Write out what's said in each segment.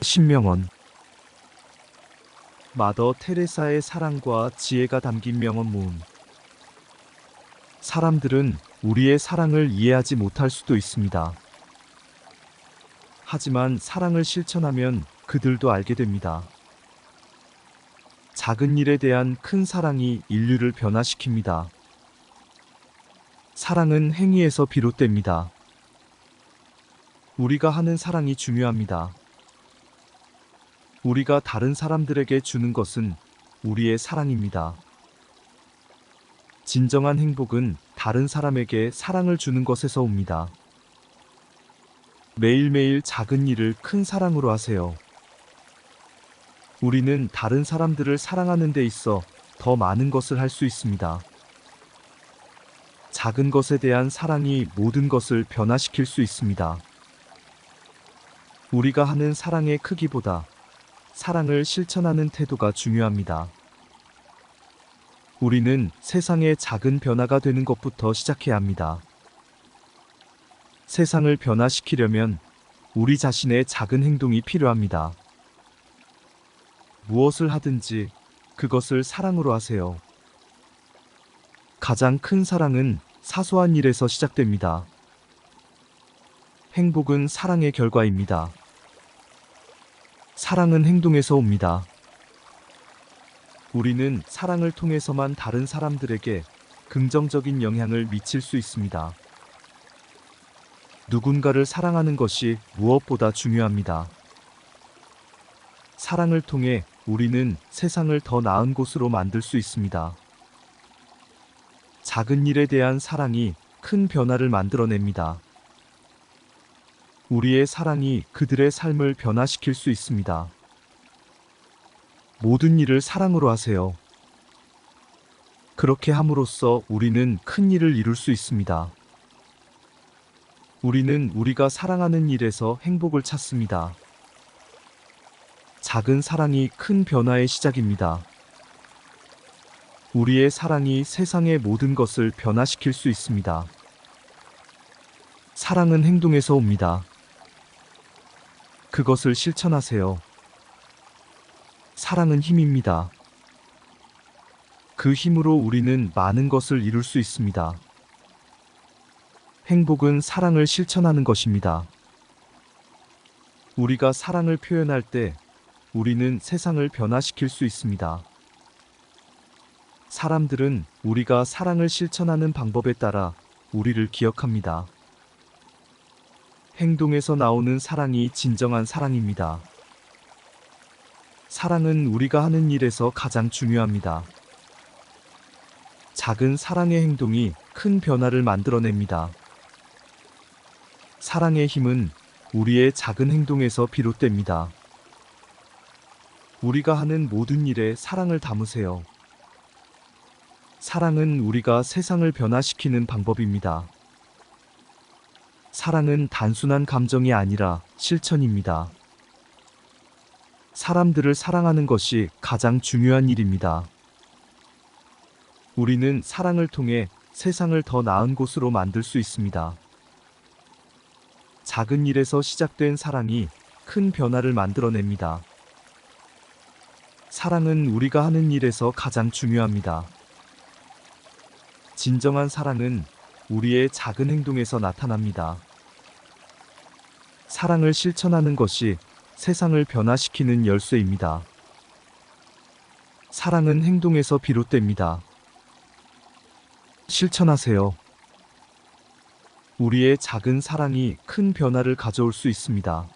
신명언. 마더 테레사의 사랑과 지혜가 담긴 명언 모음. 사람들은 우리의 사랑을 이해하지 못할 수도 있습니다. 하지만 사랑을 실천하면 그들도 알게 됩니다. 작은 일에 대한 큰 사랑이 인류를 변화시킵니다. 사랑은 행위에서 비롯됩니다. 우리가 하는 사랑이 중요합니다. 우리가 다른 사람들에게 주는 것은 우리의 사랑입니다. 진정한 행복은 다른 사람에게 사랑을 주는 것에서 옵니다. 매일매일 작은 일을 큰 사랑으로 하세요. 우리는 다른 사람들을 사랑하는 데 있어 더 많은 것을 할 수 있습니다. 작은 것에 대한 사랑이 모든 것을 변화시킬 수 있습니다. 우리가 하는 사랑의 크기보다 사랑을 실천하는 태도가 중요합니다. 우리는 세상의 작은 변화가 되는 것부터 시작해야 합니다. 세상을 변화시키려면 우리 자신의 작은 행동이 필요합니다. 무엇을 하든지 그것을 사랑으로 하세요. 가장 큰 사랑은 사소한 일에서 시작됩니다. 행복은 사랑의 결과입니다. 사랑은 행동에서 옵니다. 우리는 사랑을 통해서만 다른 사람들에게 긍정적인 영향을 미칠 수 있습니다. 누군가를 사랑하는 것이 무엇보다 중요합니다. 사랑을 통해 우리는 세상을 더 나은 곳으로 만들 수 있습니다. 작은 일에 대한 사랑이 큰 변화를 만들어냅니다. 우리의 사랑이 그들의 삶을 변화시킬 수 있습니다. 모든 일을 사랑으로 하세요. 그렇게 함으로써 우리는 큰 일을 이룰 수 있습니다. 우리는 우리가 사랑하는 일에서 행복을 찾습니다. 작은 사랑이 큰 변화의 시작입니다. 우리의 사랑이 세상의 모든 것을 변화시킬 수 있습니다. 사랑은 행동에서 옵니다. 그것을 실천하세요. 사랑은 힘입니다. 그 힘으로 우리는 많은 것을 이룰 수 있습니다. 행복은 사랑을 실천하는 것입니다. 우리가 사랑을 표현할 때 우리는 세상을 변화시킬 수 있습니다. 사람들은 우리가 사랑을 실천하는 방법에 따라 우리를 기억합니다. 행동에서 나오는 사랑이 진정한 사랑입니다. 사랑은 우리가 하는 일에서 가장 중요합니다. 작은 사랑의 행동이 큰 변화를 만들어냅니다. 사랑의 힘은 우리의 작은 행동에서 비롯됩니다. 우리가 하는 모든 일에 사랑을 담으세요. 사랑은 우리가 세상을 변화시키는 방법입니다. 사랑은 단순한 감정이 아니라 실천입니다. 사람들을 사랑하는 것이 가장 중요한 일입니다. 우리는 사랑을 통해 세상을 더 나은 곳으로 만들 수 있습니다. 작은 일에서 시작된 사랑이 큰 변화를 만들어냅니다. 사랑은 우리가 하는 일에서 가장 중요합니다. 진정한 사랑은 우리의 작은 행동에서 나타납니다. 사랑을 실천하는 것이 세상을 변화시키는 열쇠입니다. 사랑은 행동에서 비롯됩니다. 실천하세요. 우리의 작은 사랑이 큰 변화를 가져올 수 있습니다.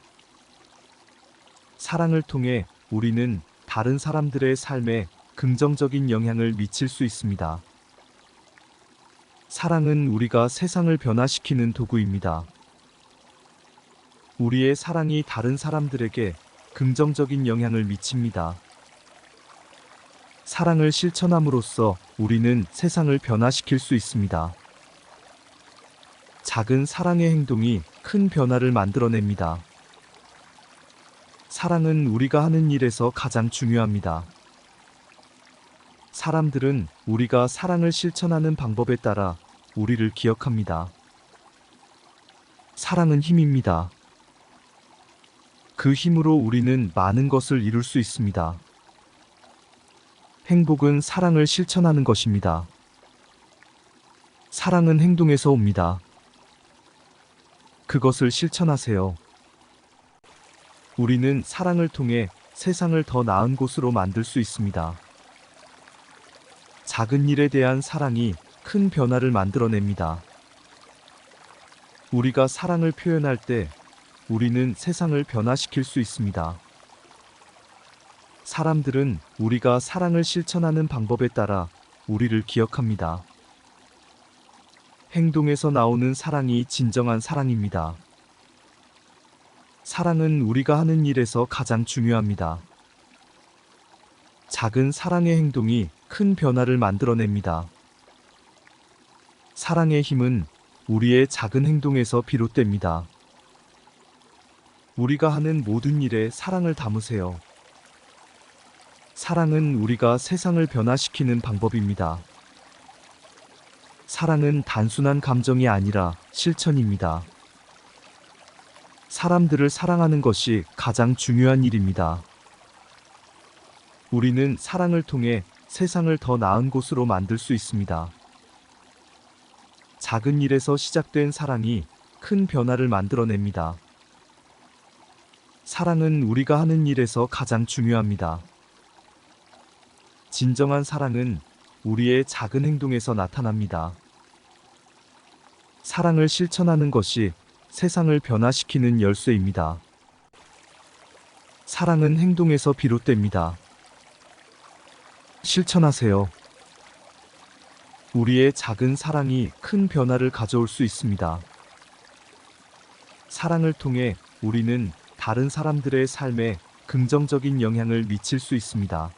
사랑을 통해 우리는 다른 사람들의 삶에 긍정적인 영향을 미칠 수 있습니다. 사랑은 우리가 세상을 변화시키는 도구입니다. 우리의 사랑이 다른 사람들에게 긍정적인 영향을 미칩니다. 사랑을 실천함으로써 우리는 세상을 변화시킬 수 있습니다. 작은 사랑의 행동이 큰 변화를 만들어냅니다. 사랑은 우리가 하는 일에서 가장 중요합니다. 사람들은 우리가 사랑을 실천하는 방법에 따라 우리를 기억합니다. 사랑은 힘입니다. 그 힘으로 우리는 많은 것을 이룰 수 있습니다. 행복은 사랑을 실천하는 것입니다. 사랑은 행동에서 옵니다. 그것을 실천하세요. 우리는 사랑을 통해 세상을 더 나은 곳으로 만들 수 있습니다. 작은 일에 대한 사랑이 큰 변화를 만들어냅니다. 우리가 사랑을 표현할 때 우리는 세상을 변화시킬 수 있습니다. 사람들은 우리가 사랑을 실천하는 방법에 따라 우리를 기억합니다. 행동에서 나오는 사랑이 진정한 사랑입니다. 사랑은 우리가 하는 일에서 가장 중요합니다. 작은 사랑의 행동이 큰 변화를 만들어냅니다. 사랑의 힘은 우리의 작은 행동에서 비롯됩니다. 우리가 하는 모든 일에 사랑을 담으세요. 사랑은 우리가 세상을 변화시키는 방법입니다. 사랑은 단순한 감정이 아니라 실천입니다. 사람들을 사랑하는 것이 가장 중요한 일입니다. 우리는 사랑을 통해 세상을 더 나은 곳으로 만들 수 있습니다. 작은 일에서 시작된 사랑이 큰 변화를 만들어냅니다. 사랑은 우리가 하는 일에서 가장 중요합니다. 진정한 사랑은 우리의 작은 행동에서 나타납니다. 사랑을 실천하는 것이 세상을 변화시키는 열쇠입니다. 사랑은 행동에서 비롯됩니다. 실천하세요. 우리의 작은 사랑이 큰 변화를 가져올 수 있습니다. 사랑을 통해 우리는 다른 사람들의 삶에 긍정적인 영향을 미칠 수 있습니다.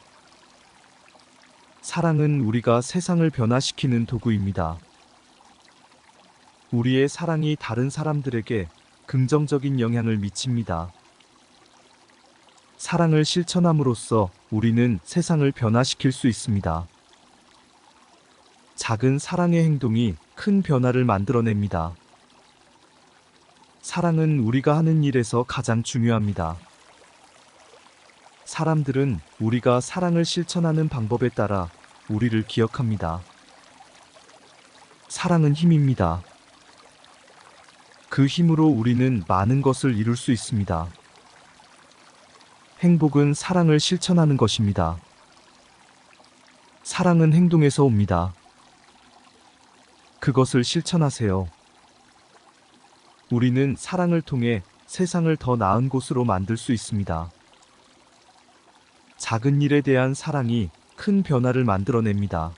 사랑은 우리가 세상을 변화시키는 도구입니다. 우리의 사랑이 다른 사람들에게 긍정적인 영향을 미칩니다. 사랑을 실천함으로써 우리는 세상을 변화시킬 수 있습니다. 작은 사랑의 행동이 큰 변화를 만들어냅니다. 사랑은 우리가 하는 일에서 가장 중요합니다. 사람들은 우리가 사랑을 실천하는 방법에 따라 우리를 기억합니다. 사랑은 힘입니다. 그 힘으로 우리는 많은 것을 이룰 수 있습니다. 행복은 사랑을 실천하는 것입니다. 사랑은 행동에서 옵니다. 그것을 실천하세요. 우리는 사랑을 통해 세상을 더 나은 곳으로 만들 수 있습니다. 작은 일에 대한 사랑이 큰 변화를 만들어냅니다.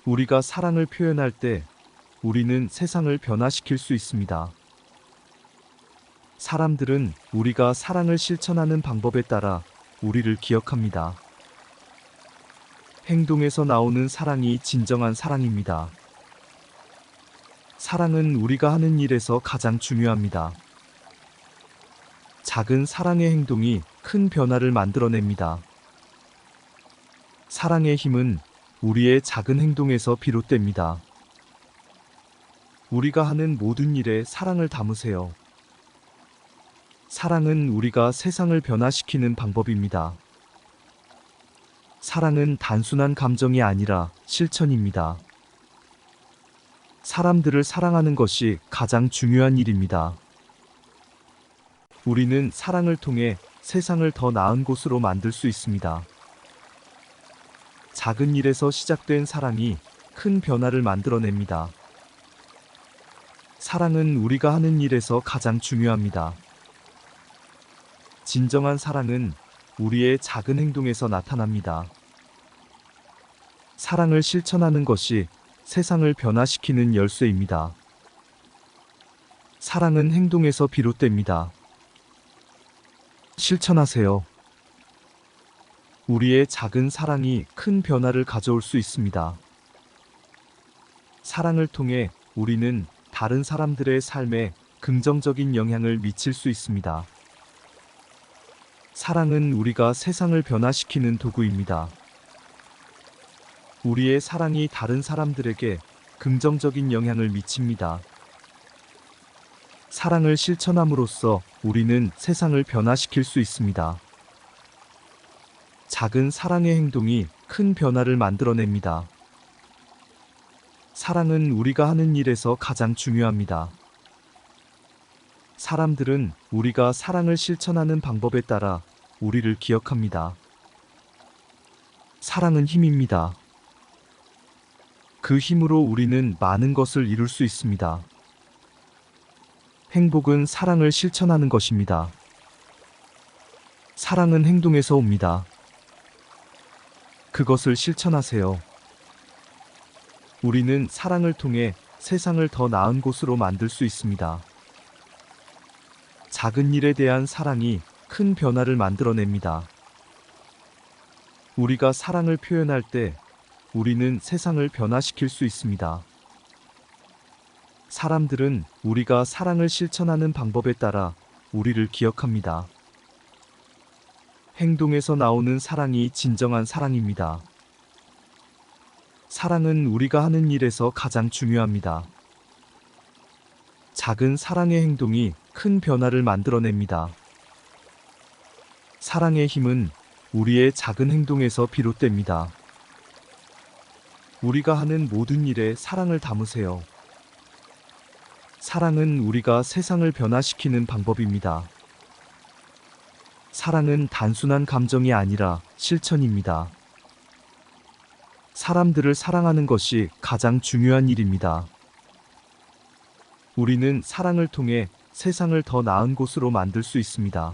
우리가 사랑을 표현할 때 우리는 세상을 변화시킬 수 있습니다. 사람들은 우리가 사랑을 실천하는 방법에 따라 우리를 기억합니다. 행동에서 나오는 사랑이 진정한 사랑입니다. 사랑은 우리가 하는 일에서 가장 중요합니다. 작은 사랑의 행동이 큰 변화를 만들어냅니다. 사랑의 힘은 우리의 작은 행동에서 비롯됩니다. 우리가 하는 모든 일에 사랑을 담으세요. 사랑은 우리가 세상을 변화시키는 방법입니다. 사랑은 단순한 감정이 아니라 실천입니다. 사람들을 사랑하는 것이 가장 중요한 일입니다. 우리는 사랑을 통해 세상을 더 나은 곳으로 만들 수 있습니다. 작은 일에서 시작된 사랑이 큰 변화를 만들어냅니다. 사랑은 우리가 하는 일에서 가장 중요합니다. 진정한 사랑은 우리의 작은 행동에서 나타납니다. 사랑을 실천하는 것이 세상을 변화시키는 열쇠입니다. 사랑은 행동에서 비롯됩니다. 실천하세요. 우리의 작은 사랑이 큰 변화를 가져올 수 있습니다. 사랑을 통해 우리는 다른 사람들의 삶에 긍정적인 영향을 미칠 수 있습니다. 사랑은 우리가 세상을 변화시키는 도구입니다. 우리의 사랑이 다른 사람들에게 긍정적인 영향을 미칩니다. 사랑을 실천함으로써 우리는 세상을 변화시킬 수 있습니다. 작은 사랑의 행동이 큰 변화를 만들어냅니다. 사랑은 우리가 하는 일에서 가장 중요합니다. 사람들은 우리가 사랑을 실천하는 방법에 따라 우리를 기억합니다. 사랑은 힘입니다. 그 힘으로 우리는 많은 것을 이룰 수 있습니다. 행복은 사랑을 실천하는 것입니다. 사랑은 행동에서 옵니다. 그것을 실천하세요. 우리는 사랑을 통해 세상을 더 나은 곳으로 만들 수 있습니다. 작은 일에 대한 사랑이 큰 변화를 만들어냅니다. 우리가 사랑을 표현할 때 우리는 세상을 변화시킬 수 있습니다. 사람들은 우리가 사랑을 실천하는 방법에 따라 우리를 기억합니다. 행동에서 나오는 사랑이 진정한 사랑입니다. 사랑은 우리가 하는 일에서 가장 중요합니다. 작은 사랑의 행동이 큰 변화를 만들어냅니다. 사랑의 힘은 우리의 작은 행동에서 비롯됩니다. 우리가 하는 모든 일에 사랑을 담으세요. 사랑은 우리가 세상을 변화시키는 방법입니다. 사랑은 단순한 감정이 아니라 실천입니다. 사람들을 사랑하는 것이 가장 중요한 일입니다. 우리는 사랑을 통해 세상을 더 나은 곳으로 만들 수 있습니다.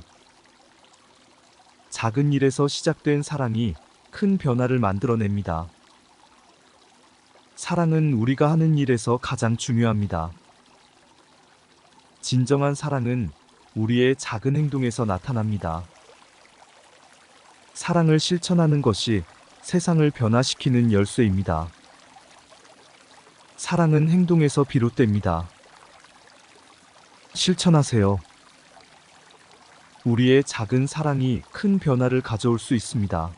작은 일에서 시작된 사랑이 큰 변화를 만들어냅니다. 사랑은 우리가 하는 일에서 가장 중요합니다. 진정한 사랑은 우리의 작은 행동에서 나타납니다. 사랑을 실천하는 것이 세상을 변화시키는 열쇠입니다. 사랑은 행동에서 비롯됩니다. 실천하세요. 우리의 작은 사랑이 큰 변화를 가져올 수 있습니다.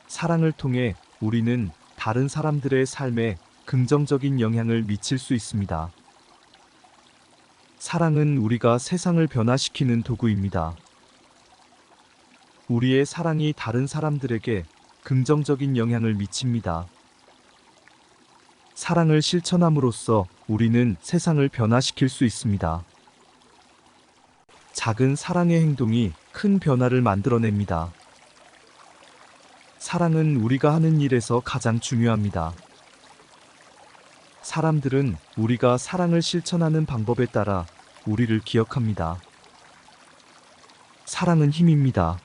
사랑을 통해 우리는 다른 사람들의 삶에 긍정적인 영향을 미칠 수 있습니다. 사랑은 우리가 세상을 변화시키는 도구입니다. 우리의 사랑이 다른 사람들에게 긍정적인 영향을 미칩니다. 사랑을 실천함으로써 우리는 세상을 변화시킬 수 있습니다. 작은 사랑의 행동이 큰 변화를 만들어냅니다. 사랑은 우리가 하는 일에서 가장 중요합니다. 사람들은 우리가 사랑을 실천하는 방법에 따라 우리를 기억합니다. 사랑은 힘입니다.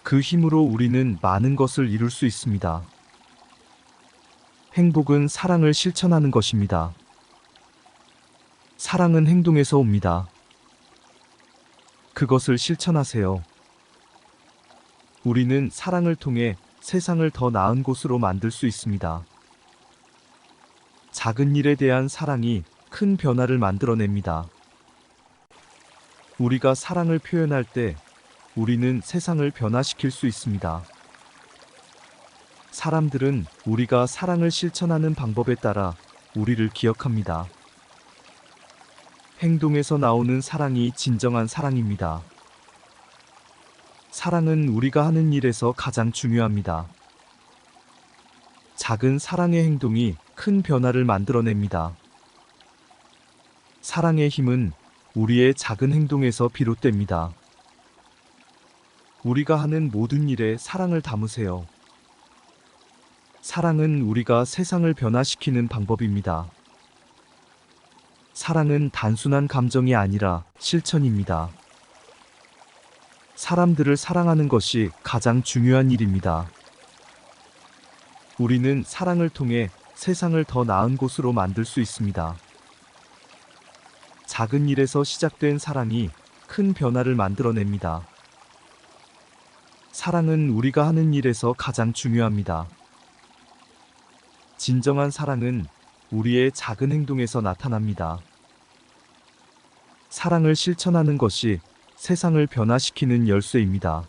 그 힘으로 우리는 많은 것을 이룰 수 있습니다. 행복은 사랑을 실천하는 것입니다. 사랑은 행동에서 옵니다. 그것을 실천하세요. 우리는 사랑을 통해 세상을 더 나은 곳으로 만들 수 있습니다. 작은 일에 대한 사랑이 큰 변화를 만들어냅니다. 우리가 사랑을 표현할 때 우리는 세상을 변화시킬 수 있습니다. 사람들은 우리가 사랑을 실천하는 방법에 따라 우리를 기억합니다. 행동에서 나오는 사랑이 진정한 사랑입니다. 사랑은 우리가 하는 일에서 가장 중요합니다. 작은 사랑의 행동이 큰 변화를 만들어냅니다. 사랑의 힘은 우리의 작은 행동에서 비롯됩니다. 우리가 하는 모든 일에 사랑을 담으세요. 사랑은 우리가 세상을 변화시키는 방법입니다. 사랑은 단순한 감정이 아니라 실천입니다. 사람들을 사랑하는 것이 가장 중요한 일입니다. 우리는 사랑을 통해 세상을 더 나은 곳으로 만들 수 있습니다. 작은 일에서 시작된 사랑이 큰 변화를 만들어냅니다. 사랑은 우리가 하는 일에서 가장 중요합니다. 진정한 사랑은 우리의 작은 행동에서 나타납니다. 사랑을 실천하는 것이 세상을 변화시키는 열쇠입니다.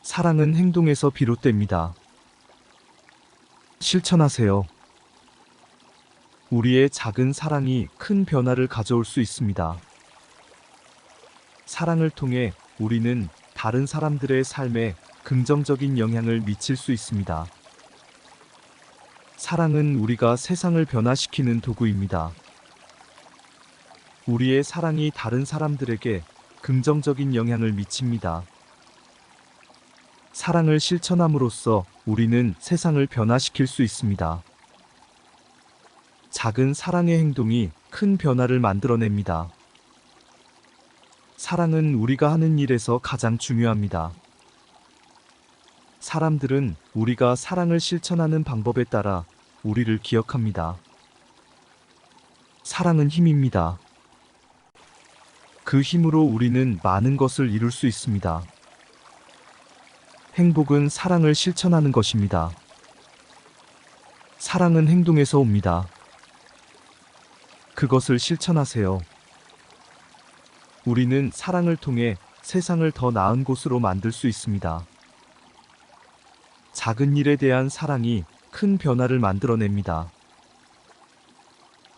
사랑은 행동에서 비롯됩니다. 실천하세요. 우리의 작은 사랑이 큰 변화를 가져올 수 있습니다. 사랑을 통해 우리는 다른 사람들의 삶에 긍정적인 영향을 미칠 수 있습니다. 사랑은 우리가 세상을 변화시키는 도구입니다. 우리의 사랑이 다른 사람들에게 긍정적인 영향을 미칩니다. 사랑을 실천함으로써 우리는 세상을 변화시킬 수 있습니다. 작은 사랑의 행동이 큰 변화를 만들어냅니다. 사랑은 우리가 하는 일에서 가장 중요합니다. 사람들은 우리가 사랑을 실천하는 방법에 따라 우리를 기억합니다. 사랑은 힘입니다. 그 힘으로 우리는 많은 것을 이룰 수 있습니다. 행복은 사랑을 실천하는 것입니다. 사랑은 행동에서 옵니다. 그것을 실천하세요. 우리는 사랑을 통해 세상을 더 나은 곳으로 만들 수 있습니다. 작은 일에 대한 사랑이 큰 변화를 만들어냅니다.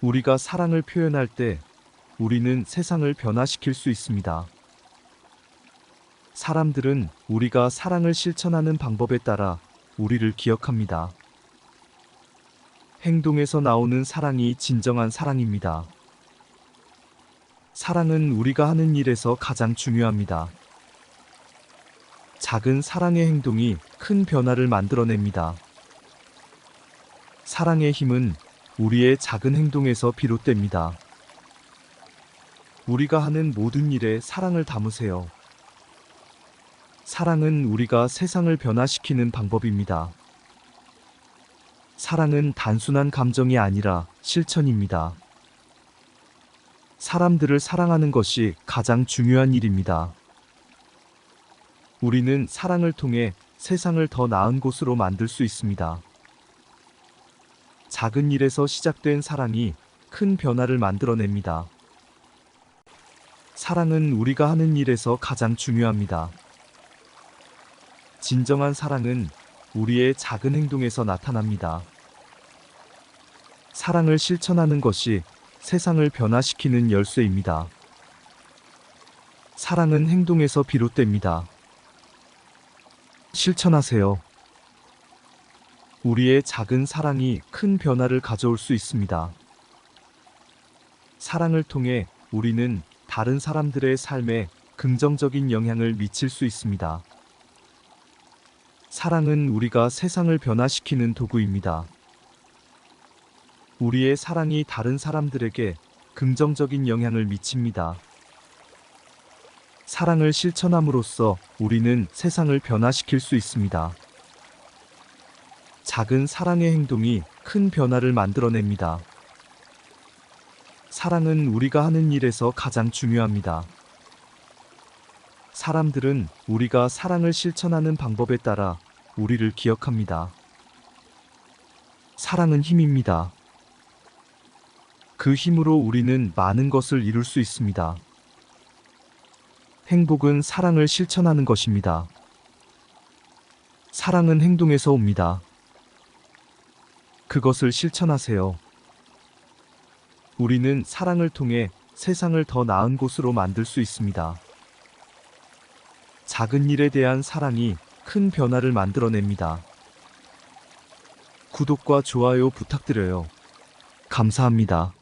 우리가 사랑을 표현할 때 우리는 세상을 변화시킬 수 있습니다. 사람들은 우리가 사랑을 실천하는 방법에 따라 우리를 기억합니다. 행동에서 나오는 사랑이 진정한 사랑입니다. 사랑은 우리가 하는 일에서 가장 중요합니다. 작은 사랑의 행동이 큰 변화를 만들어냅니다. 사랑의 힘은 우리의 작은 행동에서 비롯됩니다. 우리가 하는 모든 일에 사랑을 담으세요. 사랑은 우리가 세상을 변화시키는 방법입니다. 사랑은 단순한 감정이 아니라 실천입니다. 사람들을 사랑하는 것이 가장 중요한 일입니다. 우리는 사랑을 통해 세상을 더 나은 곳으로 만들 수 있습니다. 작은 일에서 시작된 사랑이 큰 변화를 만들어냅니다. 사랑은 우리가 하는 일에서 가장 중요합니다. 진정한 사랑은 우리의 작은 행동에서 나타납니다. 사랑을 실천하는 것이 세상을 변화시키는 열쇠입니다. 사랑은 행동에서 비롯됩니다. 실천하세요. 우리의 작은 사랑이 큰 변화를 가져올 수 있습니다. 사랑을 통해 우리는 다른 사람들의 삶에 긍정적인 영향을 미칠 수 있습니다. 사랑은 우리가 세상을 변화시키는 도구입니다. 우리의 사랑이 다른 사람들에게 긍정적인 영향을 미칩니다. 사랑을 실천함으로써 우리는 세상을 변화시킬 수 있습니다. 작은 사랑의 행동이 큰 변화를 만들어냅니다. 사랑은 우리가 하는 일에서 가장 중요합니다. 사람들은 우리가 사랑을 실천하는 방법에 따라 우리를 기억합니다. 사랑은 힘입니다. 그 힘으로 우리는 많은 것을 이룰 수 있습니다. 행복은 사랑을 실천하는 것입니다. 사랑은 행동에서 옵니다. 그것을 실천하세요. 우리는 사랑을 통해 세상을 더 나은 곳으로 만들 수 있습니다. 작은 일에 대한 사랑이 큰 변화를 만들어냅니다. 구독과 좋아요 부탁드려요. 감사합니다.